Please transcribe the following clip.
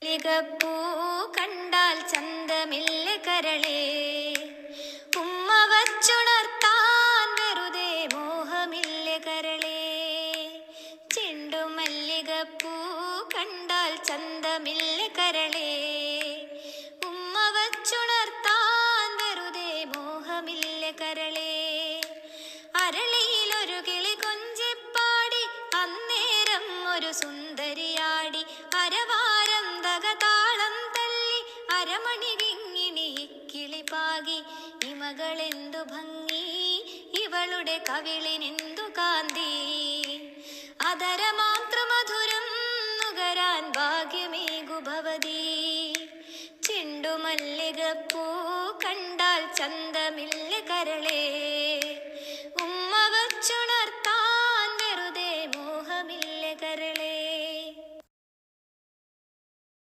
മല്ലികപ്പൂ കണ്ടാൽ ചന്തമില്ല കരളേ, ഉമ്മ വച്ചുണർത്താൻ വെറുതെ മോഹമില്ല കരളേ. ചെണ്ടുമല്ലികപ്പൂ കണ്ടാൽ ചന്തമില്ല കരളേ, ഉമ്മ വച്ചുണർത്താൻ വെറുതെ മോഹമില്ല കരളേ. അരളിയിലൊരു കിളി കൊഞ്ചിപ്പാടി അന്നേരം ഒരു സുന്ദരിയാടി, അരവാരം തകതാളം തല്ലി അരമണി വിങ്ങിണി കിളിപാകി. ഇമകളെന്തു ഭംഗി, ഇവളുടെ കവിളിനെന്തു കാന്തി, അതരമാതൃമധുരം നുകരാൻ ഭാഗ്യമേകു ഭവതി. ചെണ്ടുമല്ലികപ്പൂ കണ്ടാൽ ചന്തമില്ല കരളേ.